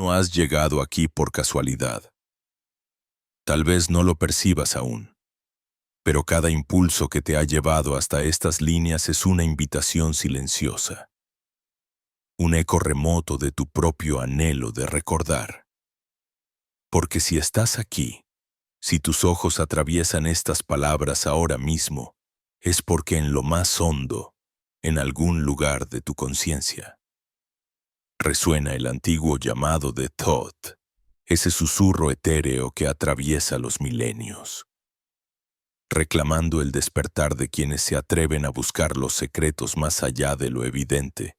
no has llegado aquí por casualidad. Tal vez no lo percibas aún, pero cada impulso que te ha llevado hasta estas líneas es una invitación silenciosa, un eco remoto de tu propio anhelo de recordar. Porque si estás aquí, si tus ojos atraviesan estas palabras ahora mismo, es porque en lo más hondo, en algún lugar de tu conciencia, resuena el antiguo llamado de Thoth, ese susurro etéreo que atraviesa los milenios, reclamando el despertar de quienes se atreven a buscar los secretos más allá de lo evidente.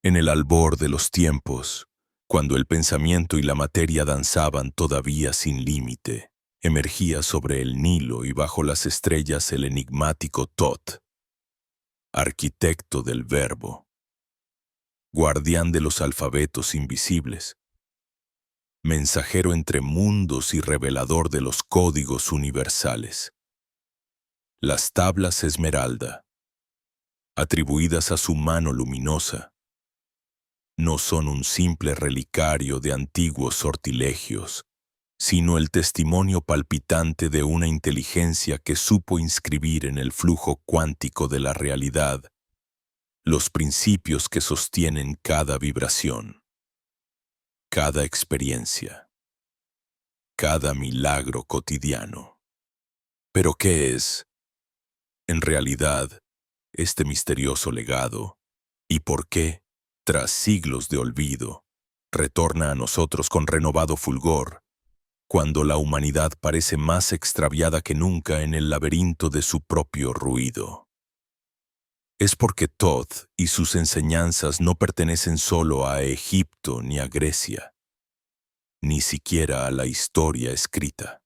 En el albor de los tiempos, cuando el pensamiento y la materia danzaban todavía sin límite, emergía sobre el Nilo y bajo las estrellas el enigmático Thoth, arquitecto del verbo, guardián de los alfabetos invisibles, mensajero entre mundos y revelador de los códigos universales. Las tablas esmeralda, atribuidas a su mano luminosa, no son un simple relicario de antiguos sortilegios, sino el testimonio palpitante de una inteligencia que supo inscribir en el flujo cuántico de la realidad los principios que sostienen cada vibración, cada experiencia, cada milagro cotidiano. ¿Pero qué es, en realidad, este misterioso legado? ¿Y por qué, tras siglos de olvido, retorna a nosotros con renovado fulgor, cuando la humanidad parece más extraviada que nunca en el laberinto de su propio ruido? Es porque Thoth y sus enseñanzas no pertenecen solo a Egipto ni a Grecia, ni siquiera a la historia escrita.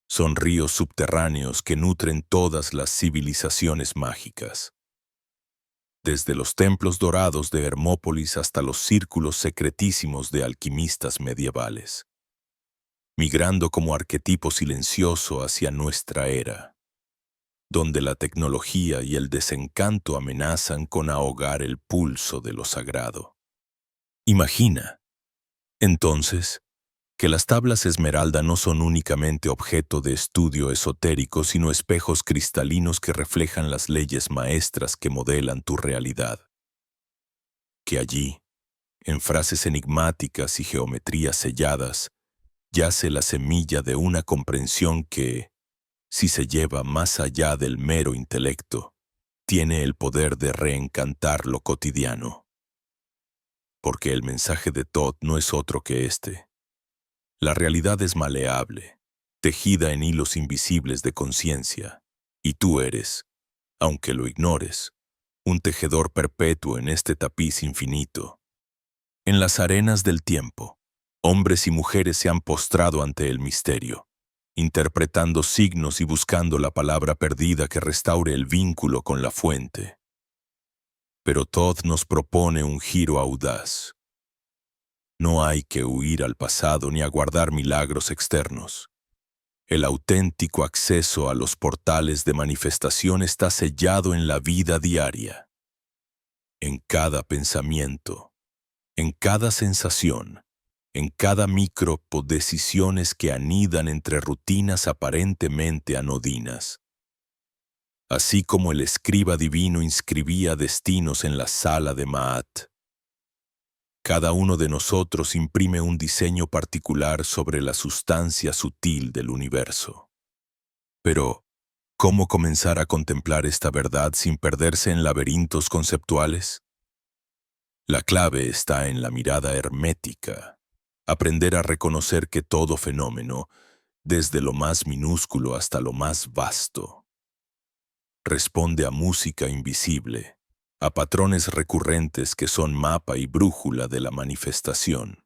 Son ríos subterráneos que nutren todas las civilizaciones mágicas, desde los templos dorados de Hermópolis hasta los círculos secretísimos de alquimistas medievales, migrando como arquetipo silencioso hacia nuestra era, donde la tecnología y el desencanto amenazan con ahogar el pulso de lo sagrado. Imagina, entonces, que las tablas esmeralda no son únicamente objeto de estudio esotérico, sino espejos cristalinos que reflejan las leyes maestras que modelan tu realidad. Que allí, en frases enigmáticas y geometrías selladas, yace la semilla de una comprensión que, si se lleva más allá del mero intelecto, tiene el poder de reencantar lo cotidiano. Porque el mensaje de Thoth no es otro que este. La realidad es maleable, tejida en hilos invisibles de conciencia, y tú eres, aunque lo ignores, un tejedor perpetuo en este tapiz infinito. En las arenas del tiempo, hombres y mujeres se han postrado ante el misterio, interpretando signos y buscando la palabra perdida que restaure el vínculo con la fuente. Pero Thoth nos propone un giro audaz. No hay que huir al pasado ni aguardar milagros externos. El auténtico acceso a los portales de manifestación está sellado en la vida diaria, en cada pensamiento, en cada sensación, en cada micropo decisiones que anidan entre rutinas aparentemente anodinas. Así como el escriba divino inscribía destinos en la sala de Maat, cada uno de nosotros imprime un diseño particular sobre la sustancia sutil del universo. Pero, ¿cómo comenzar a contemplar esta verdad sin perderse en laberintos conceptuales? La clave está en la mirada hermética. Aprender a reconocer que todo fenómeno, desde lo más minúsculo hasta lo más vasto, responde a música invisible, a patrones recurrentes que son mapa y brújula de la manifestación.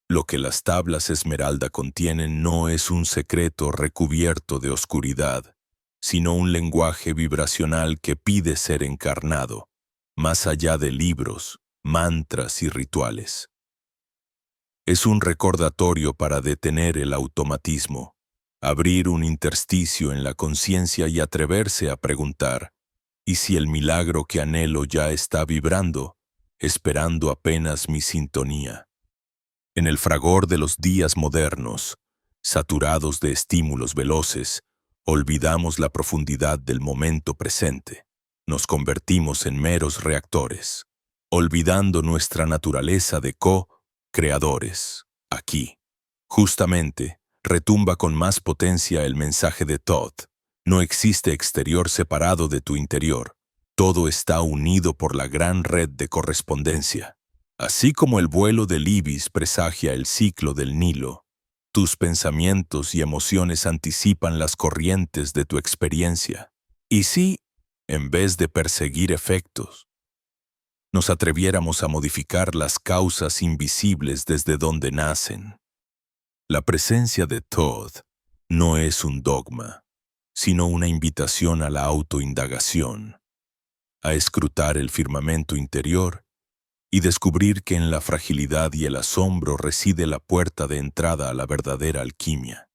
Lo que las tablas esmeralda contienen no es un secreto recubierto de oscuridad, sino un lenguaje vibracional que pide ser encarnado, más allá de libros, mantras y rituales. Es un recordatorio para detener el automatismo, abrir un intersticio en la conciencia y atreverse a preguntar: ¿y si el milagro que anhelo ya está vibrando, esperando apenas mi sintonía? En el fragor de los días modernos, saturados de estímulos veloces, olvidamos la profundidad del momento presente. Nos convertimos en meros reactores, olvidando nuestra naturaleza de co-creadores. Aquí, justamente, retumba con más potencia el mensaje de Todd. No existe exterior separado de tu interior. Todo está unido por la gran red de correspondencia. Así como el vuelo del ibis presagia el ciclo del Nilo, tus pensamientos y emociones anticipan las corrientes de tu experiencia. Y si, en vez de perseguir efectos, nos atreviéramos a modificar las causas invisibles desde donde nacen? La presencia de Todd no es un dogma, sino una invitación a la autoindagación, a escrutar el firmamento interior y descubrir que en la fragilidad y el asombro reside la puerta de entrada a la verdadera alquimia.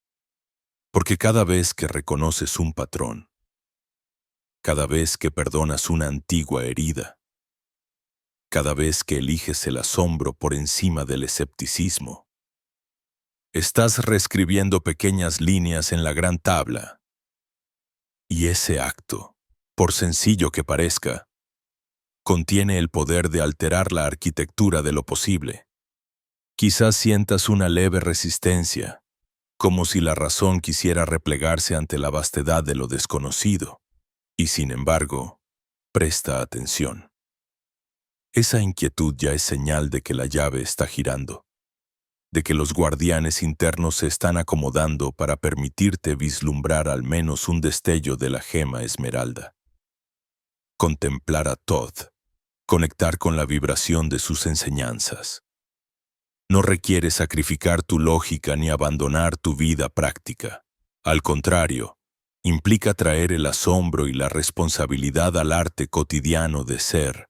Porque cada vez que reconoces un patrón, cada vez que perdonas una antigua herida, cada vez que eliges el asombro por encima del escepticismo, estás reescribiendo pequeñas líneas en la gran tabla. Y ese acto, por sencillo que parezca, contiene el poder de alterar la arquitectura de lo posible. Quizás sientas una leve resistencia, como si la razón quisiera replegarse ante la vastedad de lo desconocido. Y sin embargo, presta atención. Esa inquietud ya es señal de que la llave está girando, de que los guardianes internos se están acomodando para permitirte vislumbrar al menos un destello de la gema esmeralda. Contemplar a Todd, conectar con la vibración de sus enseñanzas. No requiere sacrificar tu lógica ni abandonar tu vida práctica. Al contrario, implica traer el asombro y la responsabilidad al arte cotidiano de ser,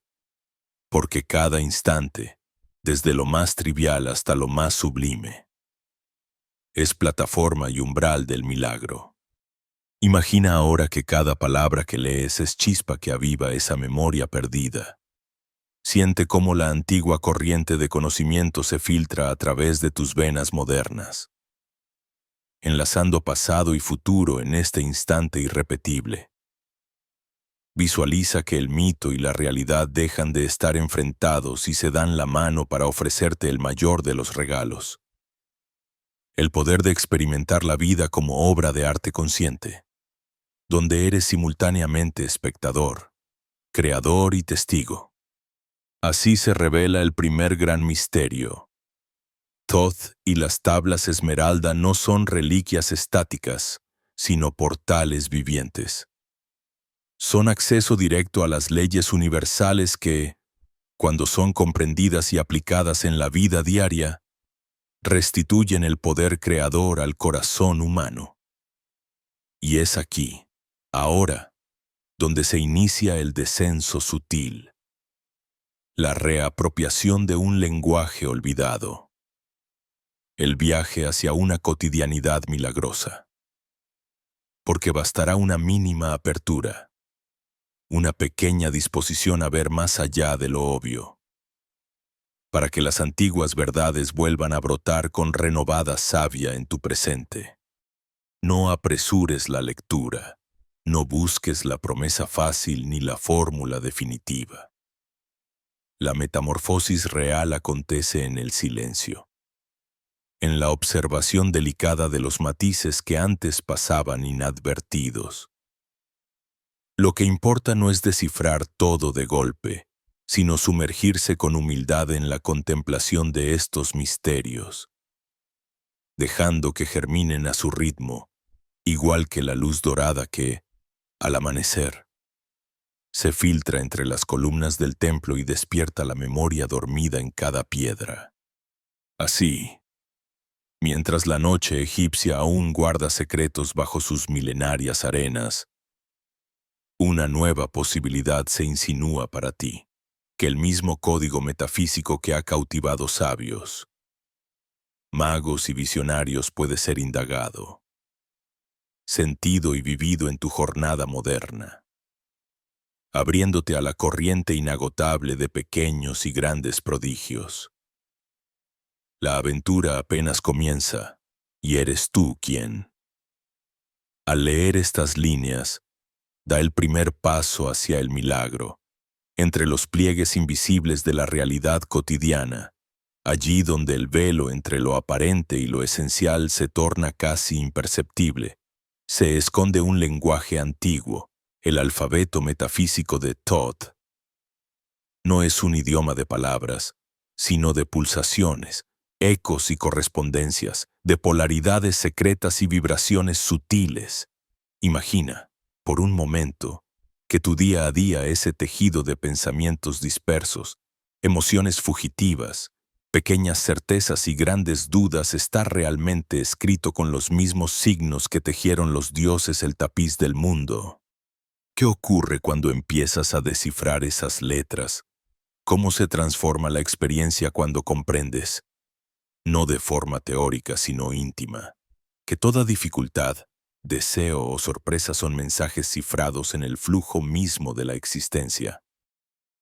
porque cada instante, desde lo más trivial hasta lo más sublime, es plataforma y umbral del milagro. Imagina ahora que cada palabra que lees es chispa que aviva esa memoria perdida. Siente cómo la antigua corriente de conocimiento se filtra a través de tus venas modernas, enlazando pasado y futuro en este instante irrepetible. Visualiza que el mito y la realidad dejan de estar enfrentados y se dan la mano para ofrecerte el mayor de los regalos: el poder de experimentar la vida como obra de arte consciente, donde eres simultáneamente espectador, creador y testigo. Así se revela el primer gran misterio. Todd y las tablas esmeralda no son reliquias estáticas, sino portales vivientes. Son acceso directo a las leyes universales que, cuando son comprendidas y aplicadas en la vida diaria, restituyen el poder creador al corazón humano. Y es aquí, ahora, donde se inicia el descenso sutil, la reapropiación de un lenguaje olvidado, el viaje hacia una cotidianidad milagrosa. Porque bastará una mínima apertura, una pequeña disposición a ver más allá de lo obvio, para que las antiguas verdades vuelvan a brotar con renovada savia en tu presente. No apresures la lectura, no busques la promesa fácil ni la fórmula definitiva. La metamorfosis real acontece en el silencio, en la observación delicada de los matices que antes pasaban inadvertidos. Lo que importa no es descifrar todo de golpe, sino sumergirse con humildad en la contemplación de estos misterios, dejando que germinen a su ritmo, igual que la luz dorada que, al amanecer, se filtra entre las columnas del templo y despierta la memoria dormida en cada piedra. Así, mientras la noche egipcia aún guarda secretos bajo sus milenarias arenas, una nueva posibilidad se insinúa para ti, que el mismo código metafísico que ha cautivado sabios, magos y visionarios puede ser indagado, sentido y vivido en tu jornada moderna, abriéndote a la corriente inagotable de pequeños y grandes prodigios. La aventura apenas comienza, y eres tú quien, al leer estas líneas, da el primer paso hacia el milagro, entre los pliegues invisibles de la realidad cotidiana, allí donde el velo entre lo aparente y lo esencial se torna casi imperceptible. Se esconde un lenguaje antiguo, el alfabeto metafísico de Thoth. No es un idioma de palabras, sino de pulsaciones, ecos y correspondencias, de polaridades secretas y vibraciones sutiles. Imagina, por un momento, que tu día a día, ese tejido de pensamientos dispersos, emociones fugitivas, pequeñas certezas y grandes dudas, está realmente escrito con los mismos signos que tejieron los dioses el tapiz del mundo. ¿Qué ocurre cuando empiezas a descifrar esas letras? ¿Cómo se transforma la experiencia cuando comprendes, no de forma teórica sino íntima, que toda dificultad, deseo o sorpresa son mensajes cifrados en el flujo mismo de la existencia?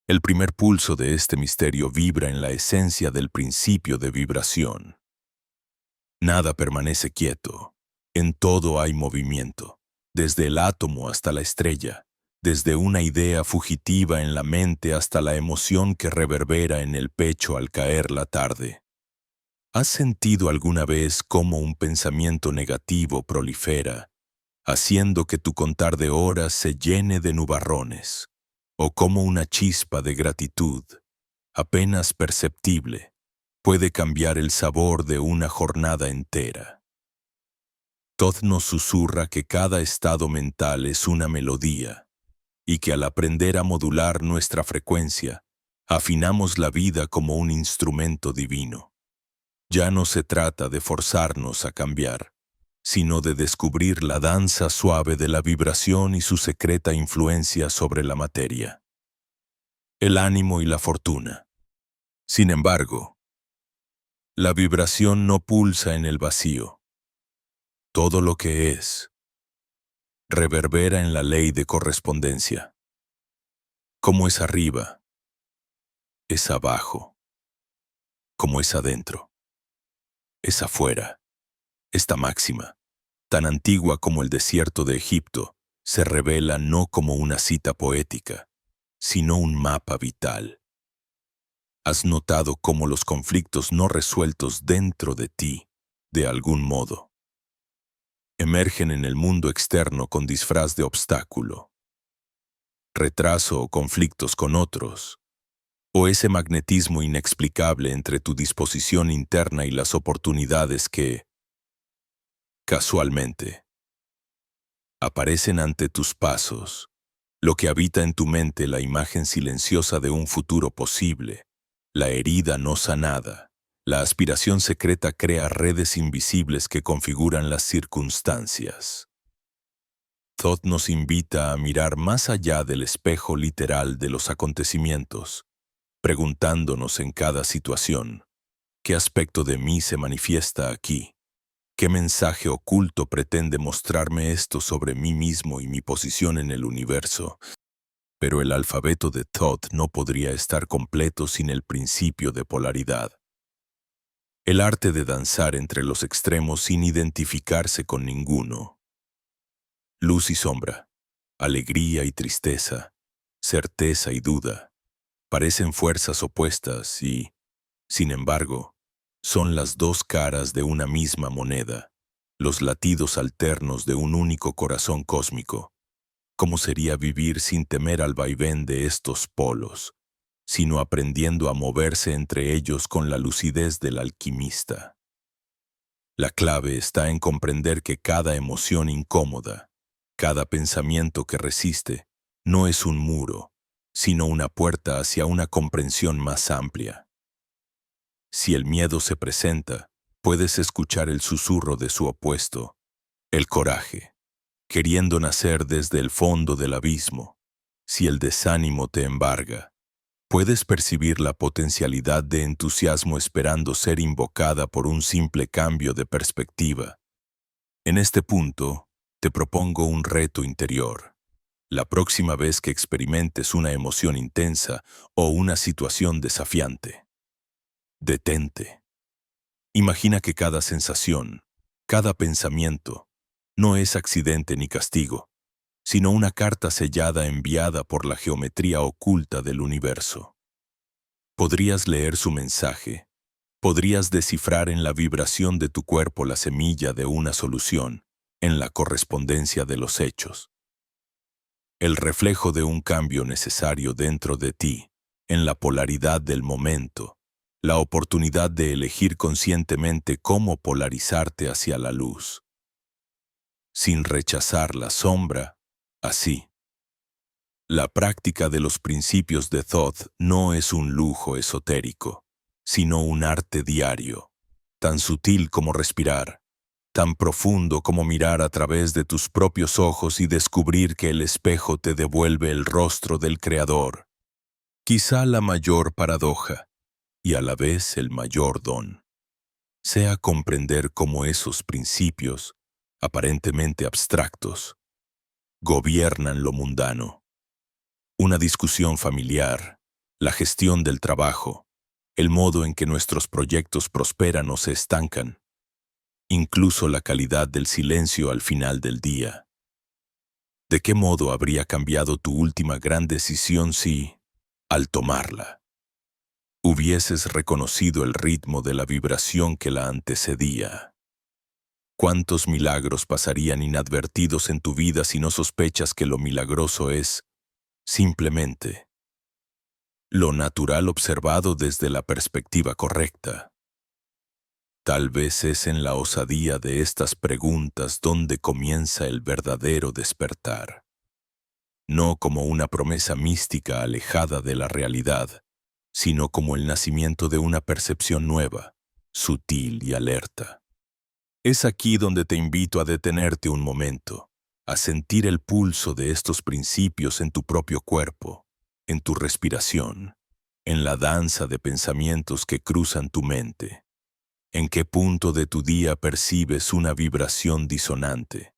El primer pulso de este misterio vibra en la esencia del principio de vibración. Nada permanece quieto. En todo hay movimiento, desde el átomo hasta la estrella, desde una idea fugitiva en la mente hasta la emoción que reverbera en el pecho al caer la tarde. ¿Has sentido alguna vez cómo un pensamiento negativo prolifera, haciendo que tu contar de horas se llene de nubarrones? ¿O cómo una chispa de gratitud, apenas perceptible, puede cambiar el sabor de una jornada entera? Thoth nos susurra que cada estado mental es una melodía, y que al aprender a modular nuestra frecuencia, afinamos la vida como un instrumento divino. Ya no se trata de forzarnos a cambiar, sino de descubrir la danza suave de la vibración y su secreta influencia sobre la materia, el ánimo y la fortuna. Sin embargo, la vibración no pulsa en el vacío. Todo lo que es, reverbera en la ley de correspondencia. Como es arriba, es abajo. Como es adentro, es afuera. Esta máxima, tan antigua como el desierto de Egipto, se revela no como una cita poética, sino un mapa vital. ¿Has notado cómo los conflictos no resueltos dentro de ti, de algún modo, emergen en el mundo externo con disfraz de obstáculo, retraso o conflictos con otros, o ese magnetismo inexplicable entre tu disposición interna y las oportunidades que, casualmente, aparecen ante tus pasos, lo que habita en tu mente, la imagen silenciosa de un futuro posible, la herida no sanada, la aspiración secreta crea redes invisibles que configuran las circunstancias? Thoth nos invita a mirar más allá del espejo literal de los acontecimientos, preguntándonos en cada situación, ¿qué aspecto de mí se manifiesta aquí? ¿Qué mensaje oculto pretende mostrarme esto sobre mí mismo y mi posición en el universo? Pero el alfabeto de Thoth no podría estar completo sin el principio de polaridad. El arte de danzar entre los extremos sin identificarse con ninguno. Luz y sombra, alegría y tristeza, certeza y duda, parecen fuerzas opuestas y, sin embargo, son las dos caras de una misma moneda, los latidos alternos de un único corazón cósmico. ¿Cómo sería vivir sin temer al vaivén de estos polos, sino aprendiendo a moverse entre ellos con la lucidez del alquimista? La clave está en comprender que cada emoción incómoda, cada pensamiento que resiste, no es un muro, sino una puerta hacia una comprensión más amplia. Si el miedo se presenta, puedes escuchar el susurro de su opuesto, el coraje, queriendo nacer desde el fondo del abismo. Si el desánimo te embarga, puedes percibir la potencialidad de entusiasmo esperando ser invocada por un simple cambio de perspectiva. En este punto, te propongo un reto interior. La próxima vez que experimentes una emoción intensa o una situación desafiante, detente. Imagina que cada sensación, cada pensamiento, no es accidente ni castigo, sino una carta sellada enviada por la geometría oculta del universo. Podrías leer su mensaje, podrías descifrar en la vibración de tu cuerpo la semilla de una solución, en la correspondencia de los hechos. El reflejo de un cambio necesario dentro de ti, en la polaridad del momento, la oportunidad de elegir conscientemente cómo polarizarte hacia la luz, sin rechazar la sombra, así. La práctica de los principios de Thoth no es un lujo esotérico, sino un arte diario, tan sutil como respirar, tan profundo como mirar a través de tus propios ojos y descubrir que el espejo te devuelve el rostro del Creador. Quizá la mayor paradoja, y a la vez el mayor don, sea comprender cómo esos principios, aparentemente abstractos, gobiernan lo mundano. Una discusión familiar, la gestión del trabajo, el modo en que nuestros proyectos prosperan o se estancan, incluso la calidad del silencio al final del día. ¿De qué modo habría cambiado tu última gran decisión si, al tomarla, hubieses reconocido el ritmo de la vibración que la antecedía? ¿Cuántos milagros pasarían inadvertidos en tu vida si no sospechas que lo milagroso es, simplemente, lo natural observado desde la perspectiva correcta? Tal vez es en la osadía de estas preguntas donde comienza el verdadero despertar. No como una promesa mística alejada de la realidad, sino como el nacimiento de una percepción nueva, sutil y alerta. Es aquí donde te invito a detenerte un momento, a sentir el pulso de estos principios en tu propio cuerpo, en tu respiración, en la danza de pensamientos que cruzan tu mente. ¿En qué punto de tu día percibes una vibración disonante?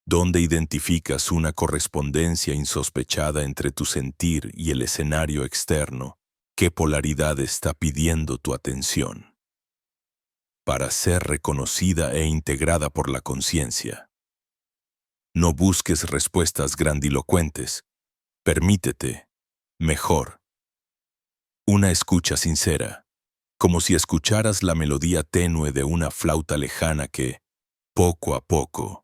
¿Dónde identificas una correspondencia insospechada entre tu sentir y el escenario externo? ¿Qué polaridad está pidiendo tu atención para ser reconocida e integrada por la conciencia? No busques respuestas grandilocuentes. Permítete, mejor, una escucha sincera, como si escucharas la melodía tenue de una flauta lejana que, poco a poco,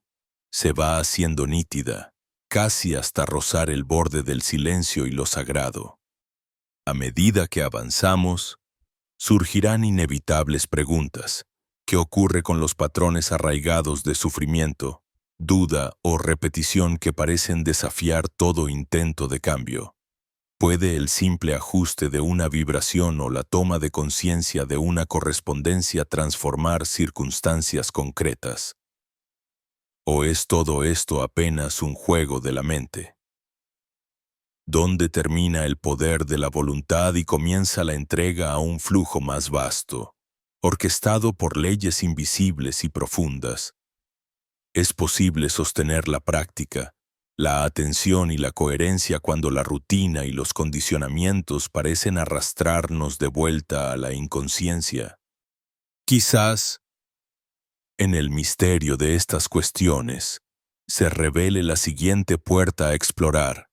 se va haciendo nítida, casi hasta rozar el borde del silencio y lo sagrado. A medida que avanzamos, surgirán inevitables preguntas. ¿Qué ocurre con los patrones arraigados de sufrimiento, duda o repetición que parecen desafiar todo intento de cambio? ¿Puede el simple ajuste de una vibración o la toma de conciencia de una correspondencia transformar circunstancias concretas? ¿O es todo esto apenas un juego de la mente? ¿Dónde termina el poder de la voluntad y comienza la entrega a un flujo más vasto, orquestado por leyes invisibles y profundas? Es posible sostener la práctica, la atención y la coherencia cuando la rutina y los condicionamientos parecen arrastrarnos de vuelta a la inconsciencia. Quizás, en el misterio de estas cuestiones, se revele la siguiente puerta a explorar.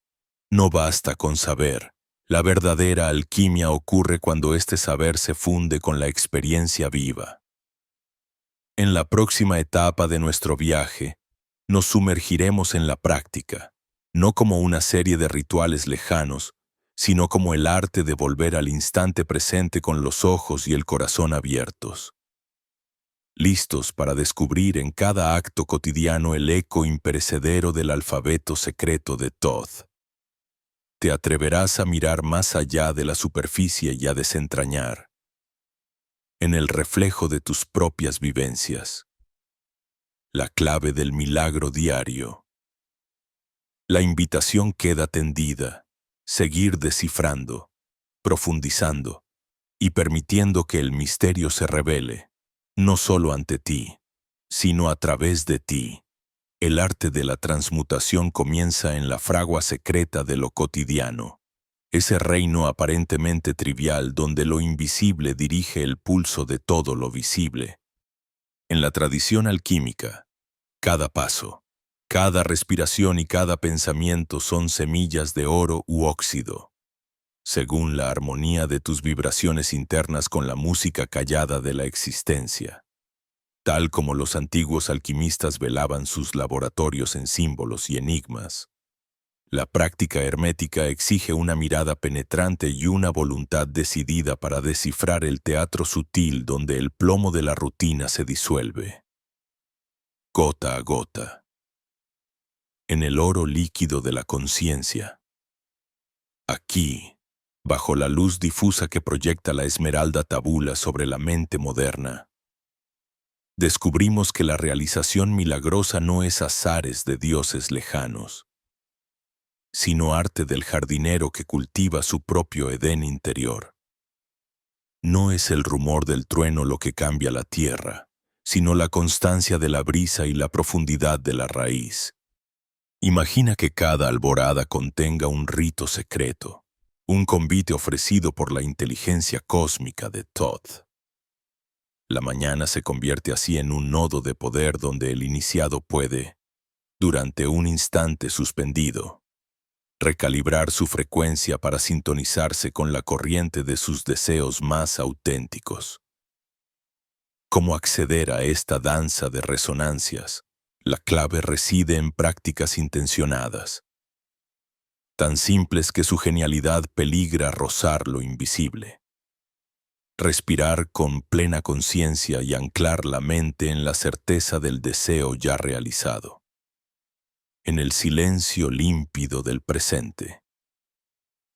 No basta con saber. La verdadera alquimia ocurre cuando este saber se funde con la experiencia viva. En la próxima etapa de nuestro viaje, nos sumergiremos en la práctica, no como una serie de rituales lejanos, sino como el arte de volver al instante presente con los ojos y el corazón abiertos, listos para descubrir en cada acto cotidiano el eco imperecedero del alfabeto secreto de Thoth. Te atreverás a mirar más allá de la superficie y a desentrañar, en el reflejo de tus propias vivencias, la clave del milagro diario. La invitación queda tendida, seguir descifrando, profundizando y permitiendo que el misterio se revele, no solo ante ti, sino a través de ti. El arte de la transmutación comienza en la fragua secreta de lo cotidiano, ese reino aparentemente trivial donde lo invisible dirige el pulso de todo lo visible. En la tradición alquímica, cada paso, cada respiración y cada pensamiento son semillas de oro u óxido, según la armonía de tus vibraciones internas con la música callada de la existencia. Tal como los antiguos alquimistas velaban sus laboratorios en símbolos y enigmas, la práctica hermética exige una mirada penetrante y una voluntad decidida para descifrar el teatro sutil donde el plomo de la rutina se disuelve, gota a gota, en el oro líquido de la conciencia. Aquí, bajo la luz difusa que proyecta la esmeralda tabula sobre la mente moderna, descubrimos que la realización milagrosa no es azares de dioses lejanos, sino arte del jardinero que cultiva su propio Edén interior. No es el rumor del trueno lo que cambia la tierra, sino la constancia de la brisa y la profundidad de la raíz. Imagina que cada alborada contenga un rito secreto, un convite ofrecido por la inteligencia cósmica de Thoth. La mañana se convierte así en un nodo de poder donde el iniciado puede, durante un instante suspendido, recalibrar su frecuencia para sintonizarse con la corriente de sus deseos más auténticos. ¿Cómo acceder a esta danza de resonancias? La clave reside en prácticas intencionadas, tan simples que su genialidad peligra rozar lo invisible. Respirar con plena conciencia y anclar la mente en la certeza del deseo ya realizado, en el silencio límpido del presente.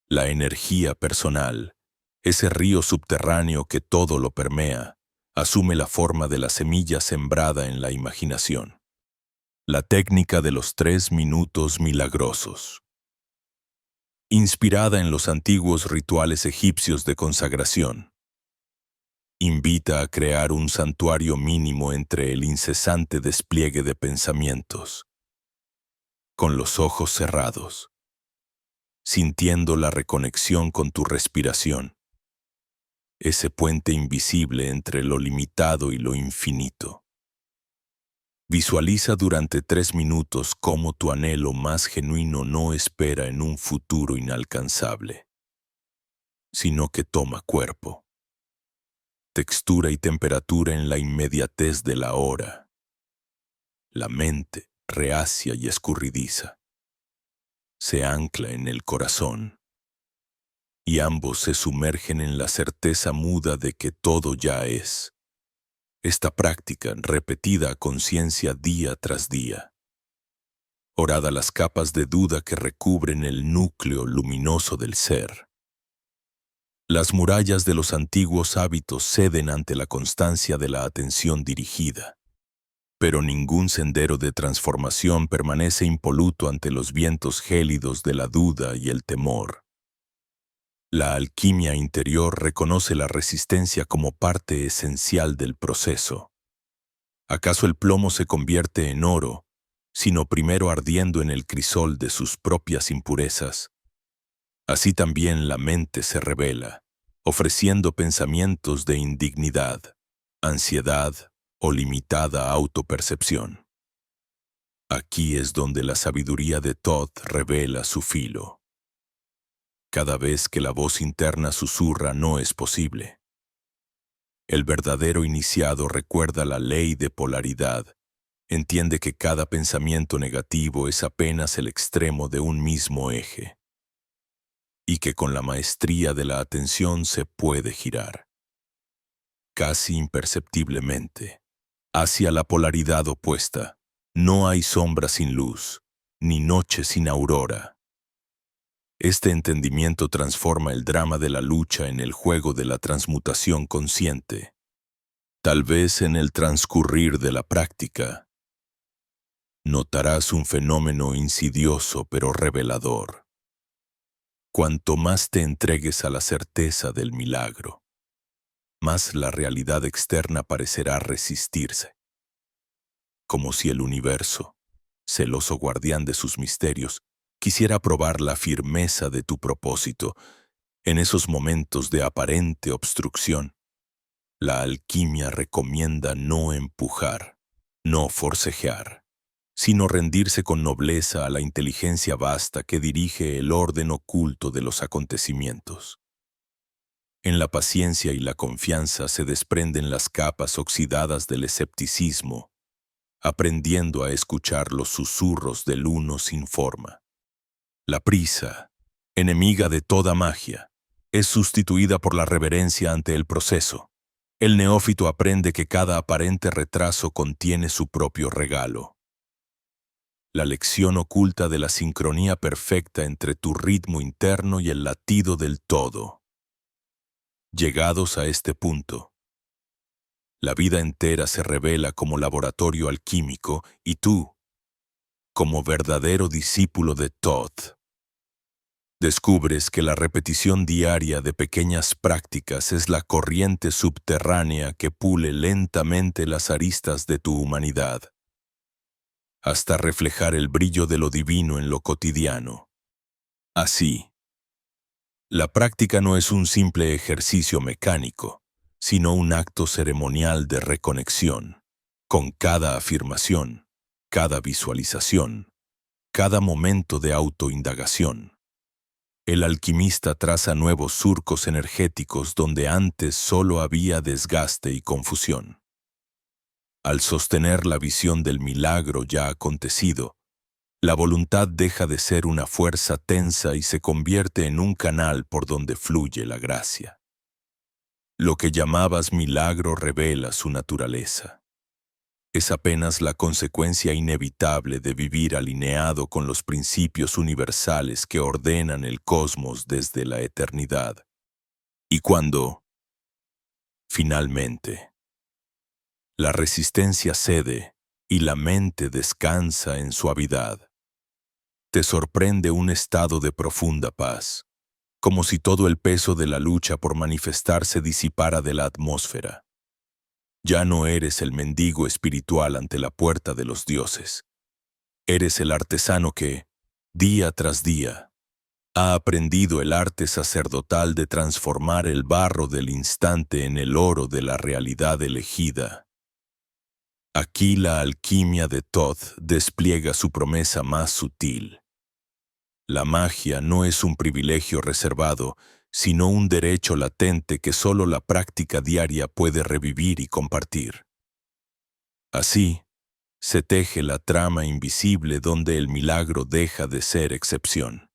La energía personal, ese río subterráneo que todo lo permea, asume la forma de la semilla sembrada en la imaginación. La técnica de los 3 minutos milagrosos. Inspirada en los antiguos rituales egipcios de consagración, invita a crear un santuario mínimo entre el incesante despliegue de pensamientos, con los ojos cerrados, sintiendo la reconexión con tu respiración, ese puente invisible entre lo limitado y lo infinito. Visualiza durante 3 minutos cómo tu anhelo más genuino no espera en un futuro inalcanzable, sino que toma cuerpo, textura y temperatura en la inmediatez de la hora. La mente, reacia y escurridiza, se ancla en el corazón, y ambos se sumergen en la certeza muda de que todo ya es. Esta práctica, repetida a conciencia día tras día, horada las capas de duda que recubren el núcleo luminoso del ser. Las murallas de los antiguos hábitos ceden ante la constancia de la atención dirigida, pero ningún sendero de transformación permanece impoluto ante los vientos gélidos de la duda y el temor. La alquimia interior reconoce la resistencia como parte esencial del proceso. ¿Acaso el plomo se convierte en oro, sino primero ardiendo en el crisol de sus propias impurezas? Así también la mente se revela, ofreciendo pensamientos de indignidad, ansiedad o limitada autopercepción. Aquí es donde la sabiduría de Thoth revela su filo. Cada vez que la voz interna susurra no es posible. El verdadero iniciado recuerda la ley de polaridad, entiende que cada pensamiento negativo es apenas el extremo de un mismo eje, y que con la maestría de la atención se puede girar, casi imperceptiblemente, hacia la polaridad opuesta. No hay sombra sin luz, ni noche sin aurora. Este entendimiento transforma el drama de la lucha en el juego de la transmutación consciente. Tal vez en el transcurrir de la práctica, notarás un fenómeno insidioso pero revelador. Cuanto más te entregues a la certeza del milagro, más la realidad externa parecerá resistirse. Como si el universo, celoso guardián de sus misterios, quisiera probar la firmeza de tu propósito en esos momentos de aparente obstrucción. La alquimia recomienda no empujar, no forcejear, sino rendirse con nobleza a la inteligencia vasta que dirige el orden oculto de los acontecimientos. En la paciencia y la confianza se desprenden las capas oxidadas del escepticismo, aprendiendo a escuchar los susurros del uno sin forma. La prisa, enemiga de toda magia, es sustituida por la reverencia ante el proceso. El neófito aprende que cada aparente retraso contiene su propio regalo. La lección oculta de la sincronía perfecta entre tu ritmo interno y el latido del todo. Llegados a este punto, la vida entera se revela como laboratorio alquímico y tú, como verdadero discípulo de Thoth, descubres que la repetición diaria de pequeñas prácticas es la corriente subterránea que pule lentamente las aristas de tu humanidad, hasta reflejar el brillo de lo divino en lo cotidiano. Así, la práctica no es un simple ejercicio mecánico, sino un acto ceremonial de reconexión, con cada afirmación, cada visualización, cada momento de autoindagación. El alquimista traza nuevos surcos energéticos donde antes solo había desgaste y confusión. Al sostener la visión del milagro ya acontecido, la voluntad deja de ser una fuerza tensa y se convierte en un canal por donde fluye la gracia. Lo que llamabas milagro revela su naturaleza. Es apenas la consecuencia inevitable de vivir alineado con los principios universales que ordenan el cosmos desde la eternidad. Y cuando, finalmente, la resistencia cede y la mente descansa en suavidad, te sorprende un estado de profunda paz, como si todo el peso de la lucha por manifestarse disipara de la atmósfera. Ya no eres el mendigo espiritual ante la puerta de los dioses. Eres el artesano que, día tras día, ha aprendido el arte sacerdotal de transformar el barro del instante en el oro de la realidad elegida. Aquí la alquimia de Thoth despliega su promesa más sutil. La magia no es un privilegio reservado, sino un derecho latente que solo la práctica diaria puede revivir y compartir. Así, se teje la trama invisible donde el milagro deja de ser excepción,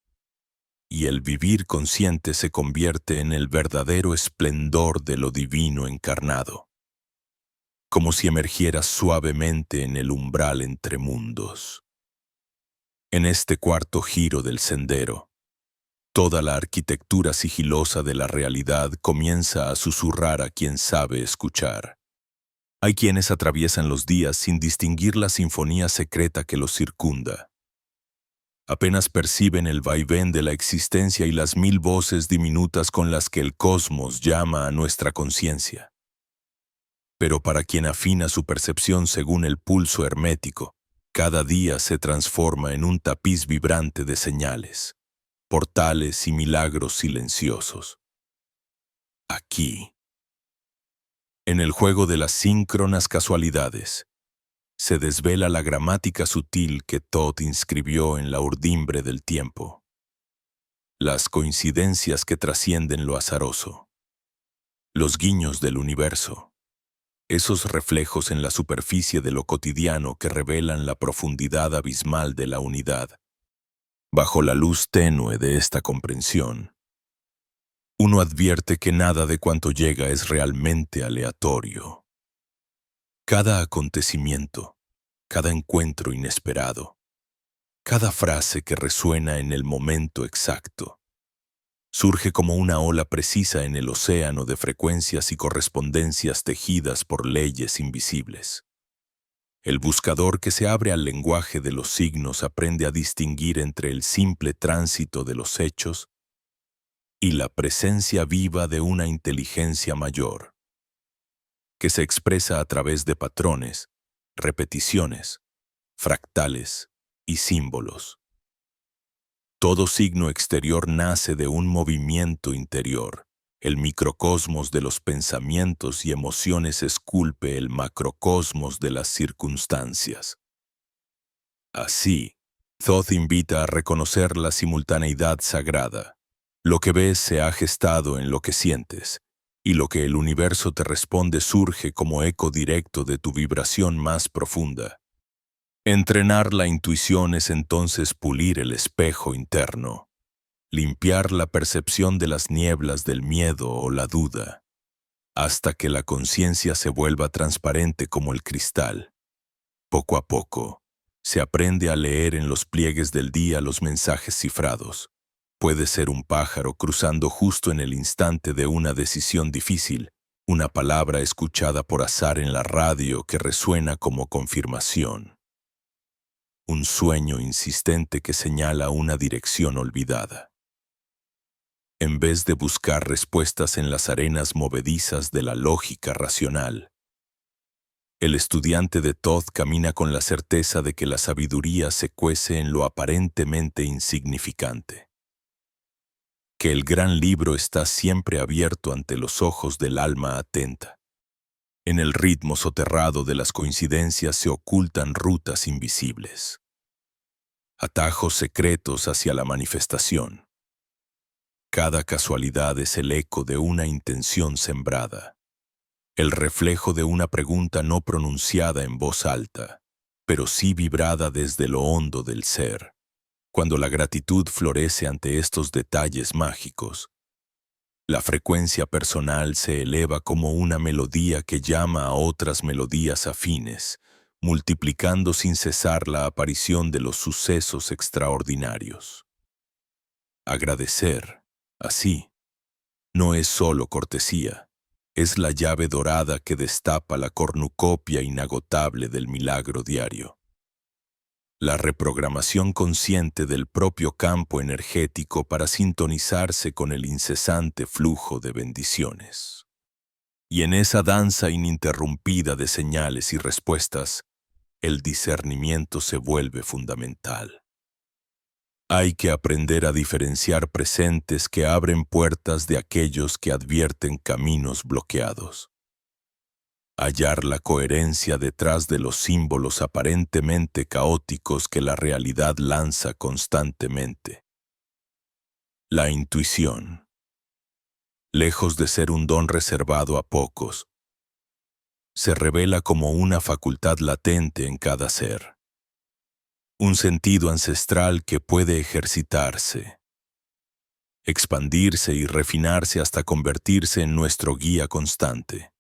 y el vivir consciente se convierte en el verdadero esplendor de lo divino encarnado, como si emergieras suavemente en el umbral entre mundos. En este cuarto giro del sendero, toda la arquitectura sigilosa de la realidad comienza a susurrar a quien sabe escuchar. Hay quienes atraviesan los días sin distinguir la sinfonía secreta que los circunda. Apenas perciben el vaivén de la existencia y las mil voces diminutas con las que el cosmos llama a nuestra conciencia. Pero para quien afina su percepción según el pulso hermético, cada día se transforma en un tapiz vibrante de señales, portales y milagros silenciosos. Aquí, en el juego de las síncronas casualidades, se desvela la gramática sutil que Thoth inscribió en la urdimbre del tiempo. Las coincidencias que trascienden lo azaroso. Los guiños del universo. Esos reflejos en la superficie de lo cotidiano que revelan la profundidad abismal de la unidad. Bajo la luz tenue de esta comprensión, uno advierte que nada de cuanto llega es realmente aleatorio. Cada acontecimiento, cada encuentro inesperado, cada frase que resuena en el momento exacto, surge como una ola precisa en el océano de frecuencias y correspondencias tejidas por leyes invisibles. El buscador que se abre al lenguaje de los signos aprende a distinguir entre el simple tránsito de los hechos y la presencia viva de una inteligencia mayor, que se expresa a través de patrones, repeticiones, fractales y símbolos. Todo signo exterior nace de un movimiento interior, el microcosmos de los pensamientos y emociones esculpe el macrocosmos de las circunstancias. Así, Thoth invita a reconocer la simultaneidad sagrada. Lo que ves se ha gestado en lo que sientes, y lo que el universo te responde surge como eco directo de tu vibración más profunda. Entrenar la intuición es entonces pulir el espejo interno, limpiar la percepción de las nieblas del miedo o la duda, hasta que la conciencia se vuelva transparente como el cristal. Poco a poco, se aprende a leer en los pliegues del día los mensajes cifrados. Puede ser un pájaro cruzando justo en el instante de una decisión difícil, una palabra escuchada por azar en la radio que resuena como confirmación, un sueño insistente que señala una dirección olvidada. En vez de buscar respuestas en las arenas movedizas de la lógica racional, el estudiante de Thoth camina con la certeza de que la sabiduría se cuece en lo aparentemente insignificante, que el gran libro está siempre abierto ante los ojos del alma atenta. En el ritmo soterrado de las coincidencias se ocultan rutas invisibles, atajos secretos hacia la manifestación. Cada casualidad es el eco de una intención sembrada, el reflejo de una pregunta no pronunciada en voz alta, pero sí vibrada desde lo hondo del ser. Cuando la gratitud florece ante estos detalles mágicos, la frecuencia personal se eleva como una melodía que llama a otras melodías afines, multiplicando sin cesar la aparición de los sucesos extraordinarios. Agradecer, así, no es solo cortesía, es la llave dorada que destapa la cornucopia inagotable del milagro diario. La reprogramación consciente del propio campo energético para sintonizarse con el incesante flujo de bendiciones. Y en esa danza ininterrumpida de señales y respuestas, el discernimiento se vuelve fundamental. Hay que aprender a diferenciar presentes que abren puertas de aquellos que advierten caminos bloqueados. Hallar la coherencia detrás de los símbolos aparentemente caóticos que la realidad lanza constantemente. La intuición, lejos de ser un don reservado a pocos, se revela como una facultad latente en cada ser. Un sentido ancestral que puede ejercitarse, expandirse y refinarse hasta convertirse en nuestro guía constante.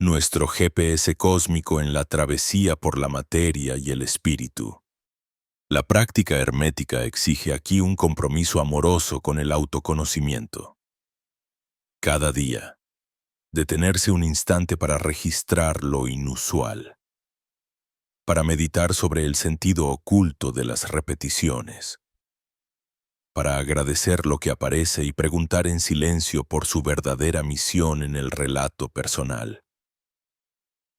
Nuestro GPS cósmico en la travesía por la materia y el espíritu. La práctica hermética exige aquí un compromiso amoroso con el autoconocimiento. Cada día, detenerse un instante para registrar lo inusual, para meditar sobre el sentido oculto de las repeticiones, para agradecer lo que aparece y preguntar en silencio por su verdadera misión en el relato personal.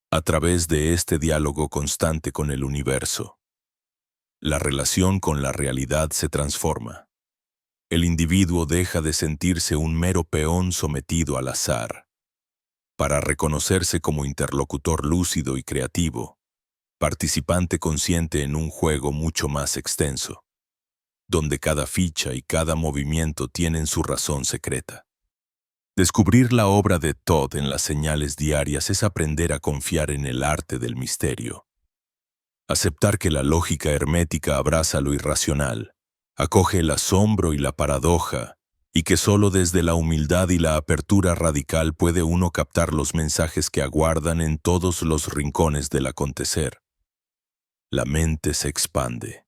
A través de este diálogo constante con el universo, la relación con la realidad se transforma. El individuo deja de sentirse un mero peón sometido al azar, para reconocerse como interlocutor lúcido y creativo, participante consciente en un juego mucho más extenso, donde cada ficha y cada movimiento tienen su razón secreta. Descubrir la obra de Thoth en las señales diarias es aprender a confiar en el arte del misterio. Aceptar que la lógica hermética abraza lo irracional, acoge el asombro y la paradoja, y que solo desde la humildad y la apertura radical puede uno captar los mensajes que aguardan en todos los rincones del acontecer. La mente se expande.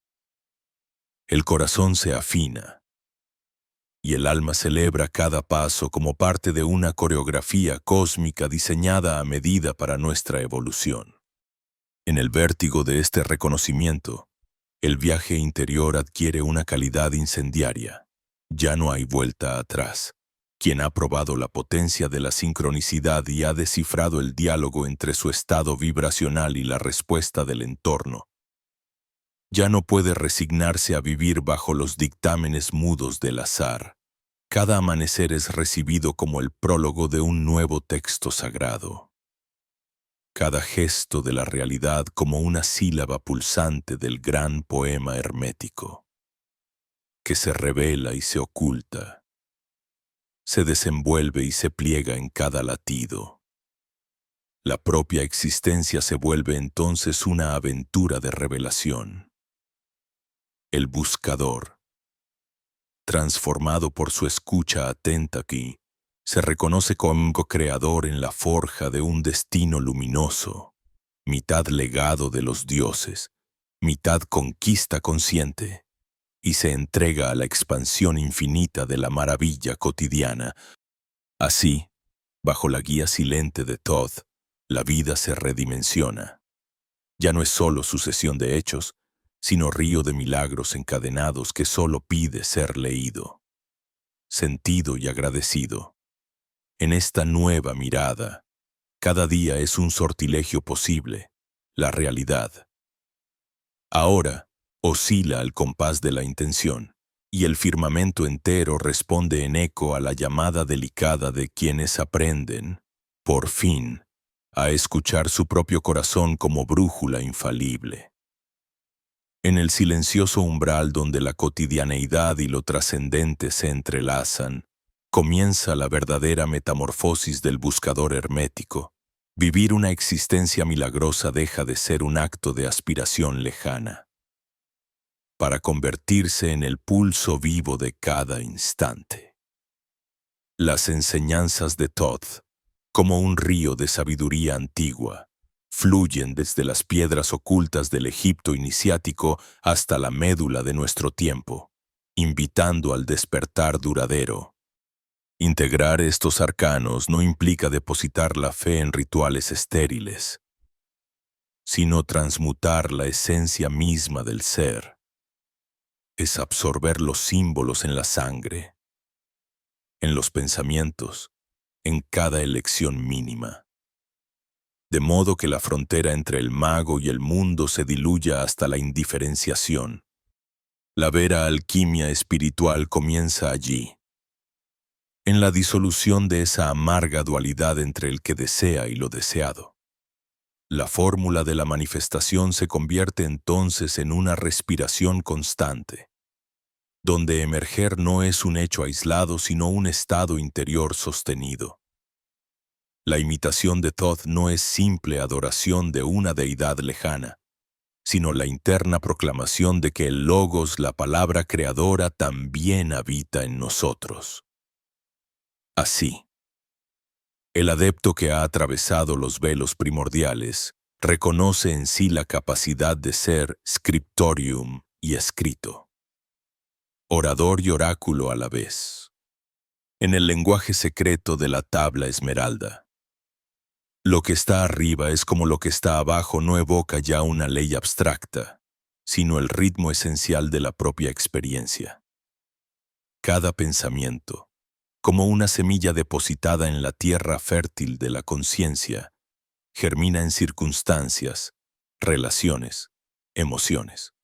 El corazón se afina. Y el alma celebra cada paso como parte de una coreografía cósmica diseñada a medida para nuestra evolución. En el vértigo de este reconocimiento, el viaje interior adquiere una calidad incendiaria. Ya no hay vuelta atrás. Quien ha probado la potencia de la sincronicidad y ha descifrado el diálogo entre su estado vibracional y la respuesta del entorno, ya no puede resignarse a vivir bajo los dictámenes mudos del azar. Cada amanecer es recibido como el prólogo de un nuevo texto sagrado. Cada gesto de la realidad como una sílaba pulsante del gran poema hermético, que se revela y se oculta, se desenvuelve y se pliega en cada latido. La propia existencia se vuelve entonces una aventura de revelación. El buscador, transformado por su escucha atenta aquí, se reconoce como co-creador en la forja de un destino luminoso, mitad legado de los dioses, mitad conquista consciente, y se entrega a la expansión infinita de la maravilla cotidiana. Así, bajo la guía silente de Thoth, la vida se redimensiona. Ya no es solo sucesión de hechos, sino río de milagros encadenados que solo pide ser leído, sentido y agradecido. En esta nueva mirada, cada día es un sortilegio posible, la realidad. Ahora, oscila al compás de la intención, y el firmamento entero responde en eco a la llamada delicada de quienes aprenden, por fin, a escuchar su propio corazón como brújula infalible. En el silencioso umbral donde la cotidianeidad y lo trascendente se entrelazan, comienza la verdadera metamorfosis del buscador hermético. Vivir una existencia milagrosa deja de ser un acto de aspiración lejana, para convertirse en el pulso vivo de cada instante. Las enseñanzas de Thoth, como un río de sabiduría antigua, fluyen desde las piedras ocultas del Egipto iniciático hasta la médula de nuestro tiempo, invitando al despertar duradero. Integrar estos arcanos no implica depositar la fe en rituales estériles, sino transmutar la esencia misma del ser. Es absorber los símbolos en la sangre, en los pensamientos, en cada elección mínima. De modo que la frontera entre el mago y el mundo se diluya hasta la indiferenciación. La vera alquimia espiritual comienza allí, en la disolución de esa amarga dualidad entre el que desea y lo deseado. La fórmula de la manifestación se convierte entonces en una respiración constante, donde emerger no es un hecho aislado sino un estado interior sostenido. La imitación de Thoth no es simple adoración de una deidad lejana, sino la interna proclamación de que el Logos, la palabra creadora, también habita en nosotros. Así, el adepto que ha atravesado los velos primordiales reconoce en sí la capacidad de ser scriptorium y escrito, orador y oráculo a la vez, en el lenguaje secreto de la tabla esmeralda. Lo que está arriba es como lo que está abajo no evoca ya una ley abstracta, sino el ritmo esencial de la propia experiencia. Cada pensamiento, como una semilla depositada en la tierra fértil de la conciencia, germina en circunstancias, relaciones, emociones.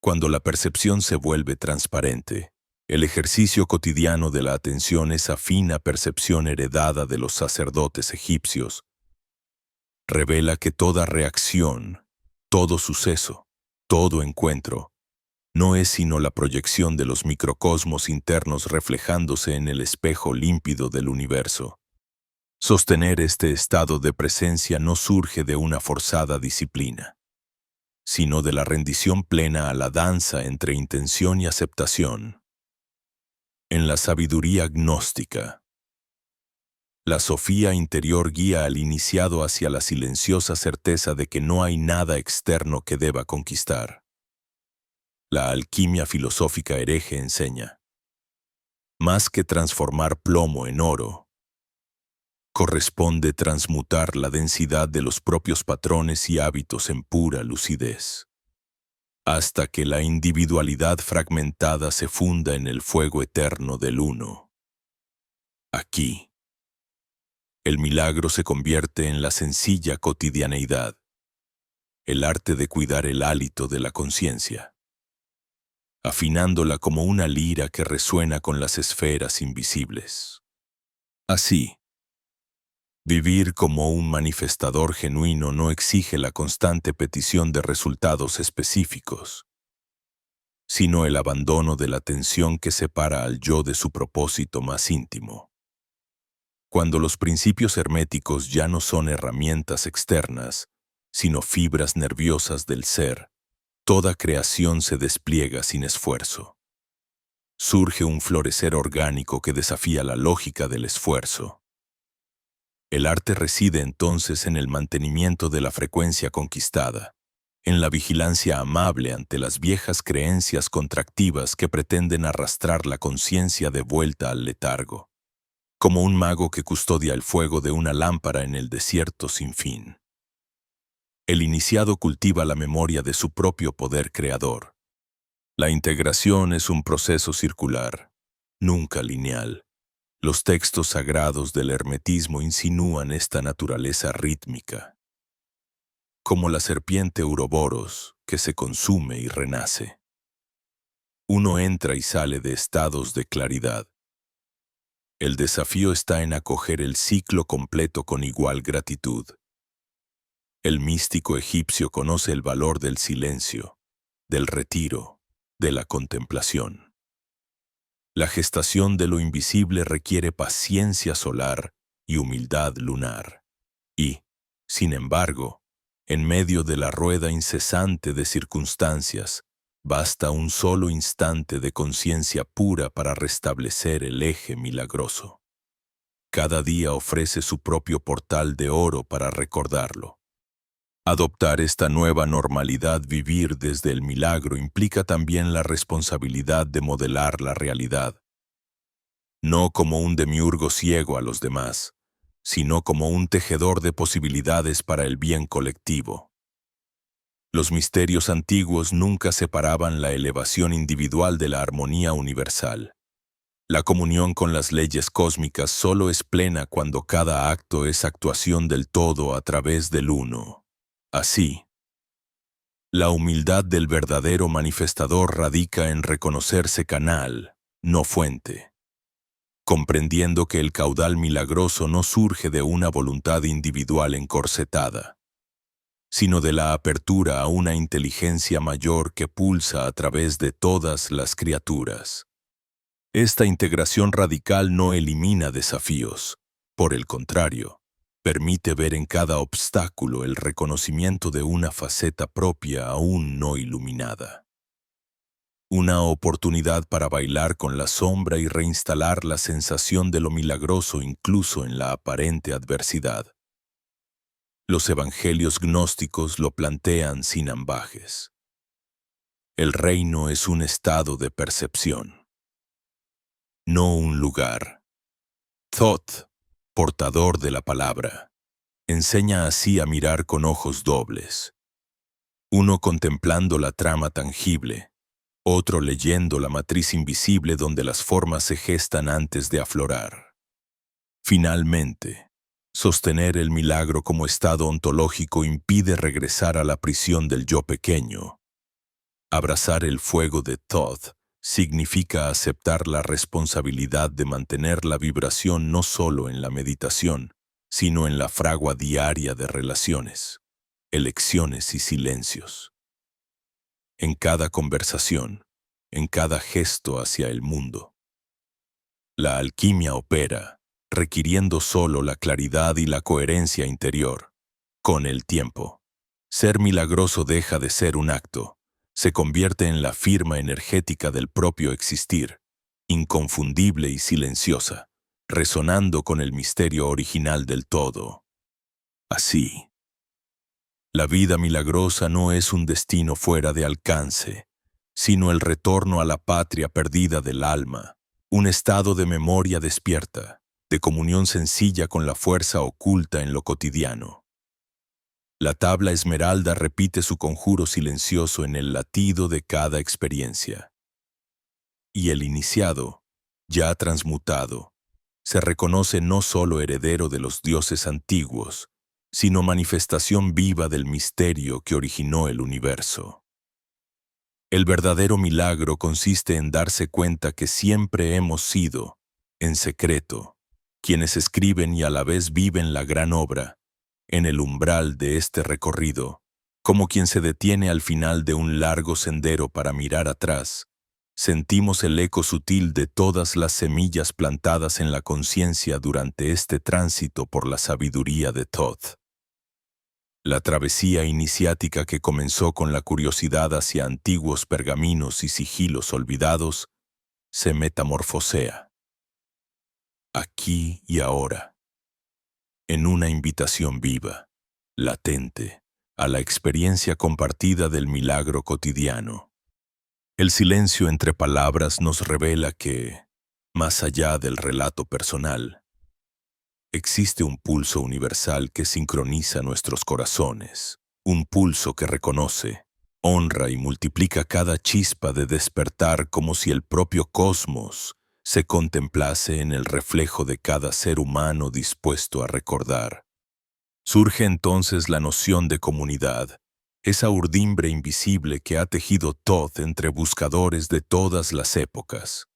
Cuando la percepción se vuelve transparente, el ejercicio cotidiano de la atención, esa fina percepción heredada de los sacerdotes egipcios, revela que toda reacción, todo suceso, todo encuentro, no es sino la proyección de los microcosmos internos reflejándose en el espejo límpido del universo. Sostener este estado de presencia no surge de una forzada disciplina, sino de la rendición plena a la danza entre intención y aceptación. En la sabiduría gnóstica, la sofía interior guía al iniciado hacia la silenciosa certeza de que no hay nada externo que deba conquistar. La alquimia filosófica hereje enseña: más que transformar plomo en oro, corresponde transmutar la densidad de los propios patrones y hábitos en pura lucidez, hasta que la individualidad fragmentada se funda en el fuego eterno del uno. Aquí, el milagro se convierte en la sencilla cotidianeidad, el arte de cuidar el hálito de la conciencia. afinándola como una lira que resuena con las esferas invisibles. Así, vivir como un manifestador genuino no exige la constante petición de resultados específicos, sino el abandono de la tensión que separa al yo de su propósito más íntimo. Cuando los principios herméticos ya no son herramientas externas, sino fibras nerviosas del ser, toda creación se despliega sin esfuerzo. Surge un florecer orgánico que desafía la lógica del esfuerzo. El arte reside entonces en el mantenimiento de la frecuencia conquistada, en la vigilancia amable ante las viejas creencias contractivas que pretenden arrastrar la conciencia de vuelta al letargo, como un mago que custodia el fuego de una lámpara en el desierto sin fin. El iniciado cultiva la memoria de su propio poder creador. La integración es un proceso circular, nunca lineal. Los textos sagrados del hermetismo insinúan esta naturaleza rítmica, como la serpiente Uroboros que se consume y renace. Uno entra y sale de estados de claridad. El desafío está en acoger el ciclo completo con igual gratitud. El místico egipcio conoce el valor del silencio, del retiro, de la contemplación. La gestación de lo invisible requiere paciencia solar y humildad lunar. Y, sin embargo, en medio de la rueda incesante de circunstancias, basta un solo instante de conciencia pura para restablecer el eje milagroso. Cada día ofrece su propio portal de oro para recordarlo. Adoptar esta nueva normalidad, vivir desde el milagro, implica también la responsabilidad de modelar la realidad, no como un demiurgo ciego a los demás, sino como un tejedor de posibilidades para el bien colectivo. Los misterios antiguos nunca separaban la elevación individual de la armonía universal. La comunión con las leyes cósmicas solo es plena cuando cada acto es actuación del todo a través del uno. Así, la humildad del verdadero manifestador radica en reconocerse canal, no fuente, comprendiendo que el caudal milagroso no surge de una voluntad individual encorsetada, sino de la apertura a una inteligencia mayor que pulsa a través de todas las criaturas. Esta integración radical no elimina desafíos, por el contrario, permite ver en cada obstáculo el reconocimiento de una faceta propia aún no iluminada. Una oportunidad para bailar con la sombra y reinstalar la sensación de lo milagroso incluso en la aparente adversidad. Los evangelios gnósticos lo plantean sin ambajes. El reino es un estado de percepción, no un lugar. Thoth, portador de la palabra, enseña así a mirar con ojos dobles. Uno contemplando la trama tangible, otro leyendo la matriz invisible donde las formas se gestan antes de aflorar. Finalmente, sostener el milagro como estado ontológico impide regresar a la prisión del yo pequeño. Abrazar el fuego de Thoth significa aceptar la responsabilidad de mantener la vibración no solo en la meditación, sino en la fragua diaria de relaciones, elecciones y silencios. En cada conversación, en cada gesto hacia el mundo. La alquimia opera, requiriendo solo la claridad y la coherencia interior. Con el tiempo, ser milagroso deja de ser un acto, se convierte en la firma energética del propio existir, inconfundible y silenciosa, resonando con el misterio original del todo. Así, la vida milagrosa no es un destino fuera de alcance, sino el retorno a la patria perdida del alma, un estado de memoria despierta, de comunión sencilla con la fuerza oculta en lo cotidiano. La tabla esmeralda repite su conjuro silencioso en el latido de cada experiencia. Y el iniciado, ya transmutado, se reconoce no solo heredero de los dioses antiguos, sino manifestación viva del misterio que originó el universo. El verdadero milagro consiste en darse cuenta que siempre hemos sido, en secreto, quienes escriben y a la vez viven la gran obra, en el umbral de este recorrido, como quien se detiene al final de un largo sendero para mirar atrás. Sentimos el eco sutil de todas las semillas plantadas en la conciencia durante este tránsito por la sabiduría de Thoth. La travesía iniciática que comenzó con la curiosidad hacia antiguos pergaminos y sigilos olvidados, se metamorfosea. Aquí y ahora, en una invitación viva, latente, a la experiencia compartida del milagro cotidiano. El silencio entre palabras nos revela que, más allá del relato personal, existe un pulso universal que sincroniza nuestros corazones, un pulso que reconoce, honra y multiplica cada chispa de despertar como si el propio cosmos se contemplase en el reflejo de cada ser humano dispuesto a recordar. Surge entonces la noción de comunidad, esa urdimbre invisible que ha tejido Thoth entre buscadores de todas las épocas.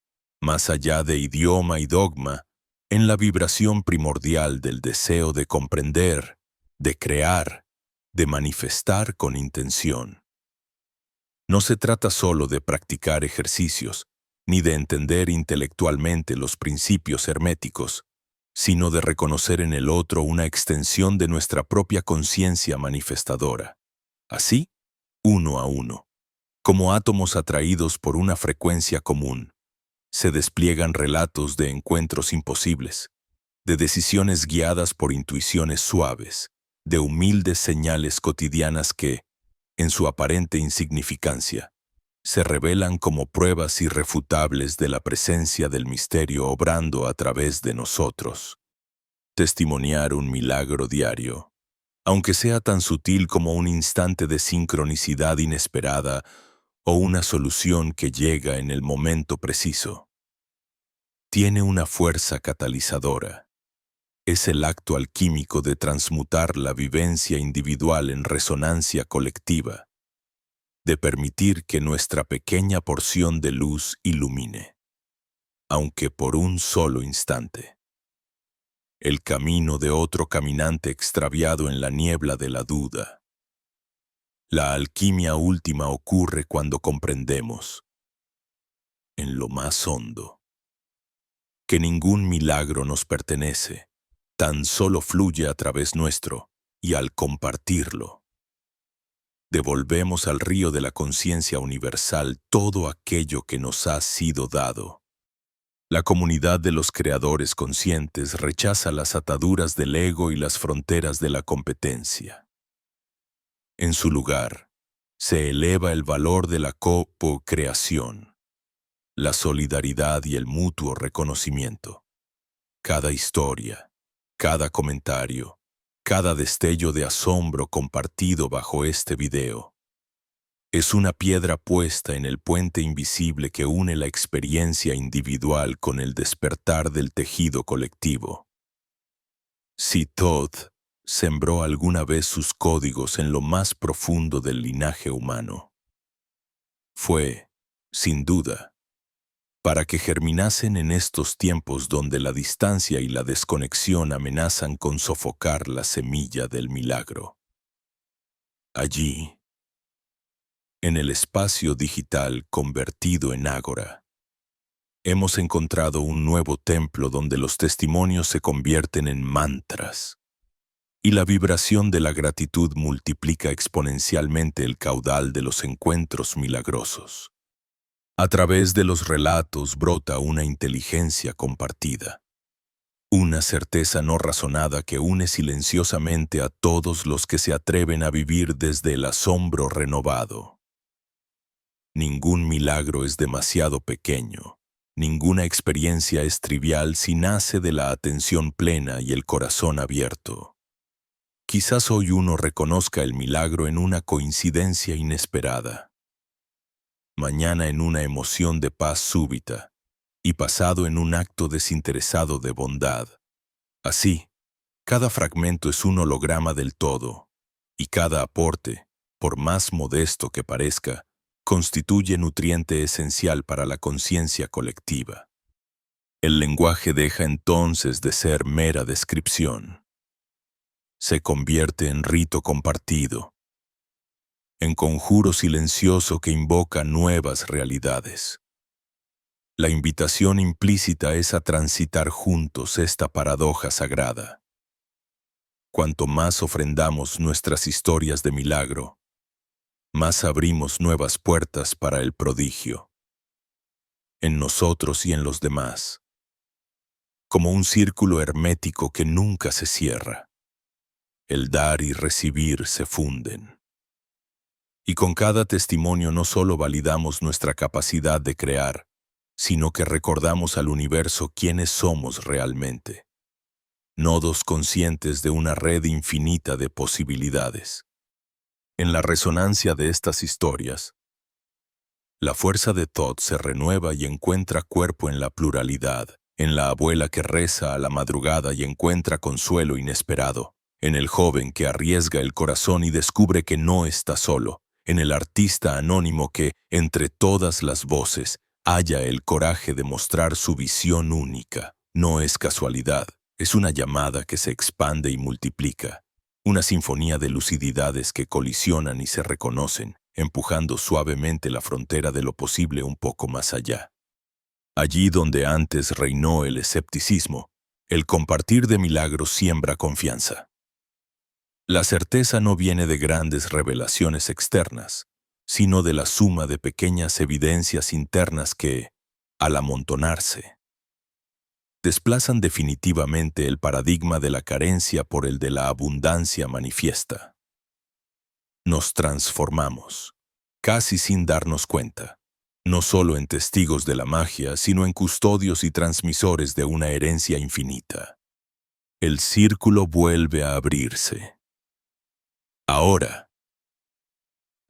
Más allá de idioma y dogma, en la vibración primordial del deseo de comprender, de crear, de manifestar con intención. No se trata solo de practicar ejercicios, ni de entender intelectualmente los principios herméticos, sino de reconocer en el otro una extensión de nuestra propia conciencia manifestadora. Así, uno a uno, como átomos atraídos por una frecuencia común, se despliegan relatos de encuentros imposibles, de decisiones guiadas por intuiciones suaves, de humildes señales cotidianas que, en su aparente insignificancia, se revelan como pruebas irrefutables de la presencia del misterio obrando a través de nosotros. Testimoniar un milagro diario, aunque sea tan sutil como un instante de sincronicidad inesperada o una solución que llega en el momento preciso, tiene una fuerza catalizadora. Es el acto alquímico de transmutar la vivencia individual en resonancia colectiva, de permitir que nuestra pequeña porción de luz ilumine, aunque por un solo instante, el camino de otro caminante extraviado en la niebla de la duda. La alquimia última ocurre cuando comprendemos, en lo más hondo, que ningún milagro nos pertenece, tan solo fluye a través nuestro, y al compartirlo, devolvemos al río de la conciencia universal todo aquello que nos ha sido dado. La comunidad de los creadores conscientes rechaza las ataduras del ego y las fronteras de la competencia. En su lugar, se eleva el valor de la co-creación, la solidaridad y el mutuo reconocimiento. Cada historia, cada comentario, cada destello de asombro compartido bajo este video, es una piedra puesta en el puente invisible que une la experiencia individual con el despertar del tejido colectivo. Si Thoth sembró alguna vez sus códigos en lo más profundo del linaje humano, fue, sin duda, para que germinasen en estos tiempos donde la distancia y la desconexión amenazan con sofocar la semilla del milagro. Allí, en el espacio digital convertido en ágora, hemos encontrado un nuevo templo donde los testimonios se convierten en mantras, y la vibración de la gratitud multiplica exponencialmente el caudal de los encuentros milagrosos. A través de los relatos brota una inteligencia compartida, una certeza no razonada que une silenciosamente a todos los que se atreven a vivir desde el asombro renovado. Ningún milagro es demasiado pequeño, ninguna experiencia es trivial si nace de la atención plena y el corazón abierto. Quizás hoy uno reconozca el milagro en una coincidencia inesperada, mañana en una emoción de paz súbita y pasado en un acto desinteresado de bondad. Así, cada fragmento es un holograma del todo, y cada aporte, por más modesto que parezca, constituye nutriente esencial para la conciencia colectiva. El lenguaje deja entonces de ser mera descripción. Se convierte en rito compartido, en conjuro silencioso que invoca nuevas realidades. La invitación implícita es a transitar juntos esta paradoja sagrada. Cuanto más ofrendamos nuestras historias de milagro, más abrimos nuevas puertas para el prodigio, en nosotros y en los demás, como un círculo hermético que nunca se cierra. El dar y recibir se funden. Y con cada testimonio no solo validamos nuestra capacidad de crear, sino que recordamos al universo quiénes somos realmente. Nodos conscientes de una red infinita de posibilidades. En la resonancia de estas historias, la fuerza de Thoth se renueva y encuentra cuerpo en la pluralidad, en la abuela que reza a la madrugada y encuentra consuelo inesperado, en el joven que arriesga el corazón y descubre que no está solo, en el artista anónimo que, entre todas las voces, halla el coraje de mostrar su visión única. No es casualidad, es una llamada que se expande y multiplica, una sinfonía de lucididades que colisionan y se reconocen, empujando suavemente la frontera de lo posible un poco más allá. Allí donde antes reinó el escepticismo, el compartir de milagros siembra confianza. La certeza no viene de grandes revelaciones externas, sino de la suma de pequeñas evidencias internas que, al amontonarse, desplazan definitivamente el paradigma de la carencia por el de la abundancia manifiesta. Nos transformamos, casi sin darnos cuenta, no solo en testigos de la magia, sino en custodios y transmisores de una herencia infinita. El círculo vuelve a abrirse. Ahora,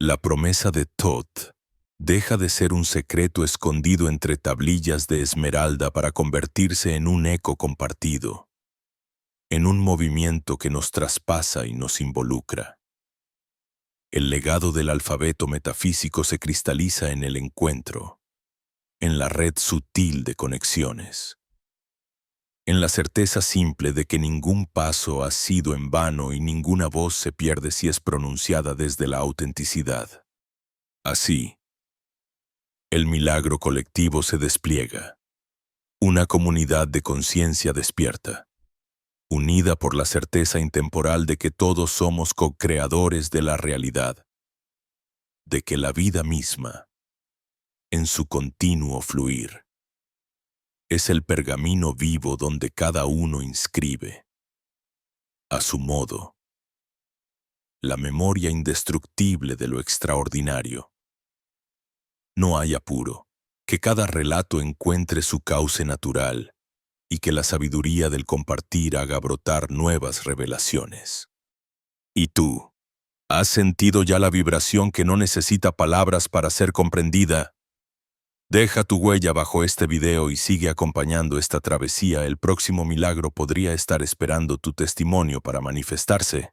la promesa de Thoth deja de ser un secreto escondido entre tablillas de esmeralda para convertirse en un eco compartido, en un movimiento que nos traspasa y nos involucra. El legado del alfabeto metafísico se cristaliza en el encuentro, en la red sutil de conexiones, en la certeza simple de que ningún paso ha sido en vano y ninguna voz se pierde si es pronunciada desde la autenticidad. Así, el milagro colectivo se despliega, una comunidad de conciencia despierta, unida por la certeza intemporal de que todos somos co-creadores de la realidad, de que la vida misma, en su continuo fluir, es el pergamino vivo donde cada uno inscribe, a su modo, la memoria indestructible de lo extraordinario. No hay apuro, que cada relato encuentre su cauce natural y que la sabiduría del compartir haga brotar nuevas revelaciones. ¿Y tú? ¿Has sentido ya la vibración que no necesita palabras para ser comprendida? Deja tu huella bajo este video y sigue acompañando esta travesía. El próximo milagro podría estar esperando tu testimonio para manifestarse.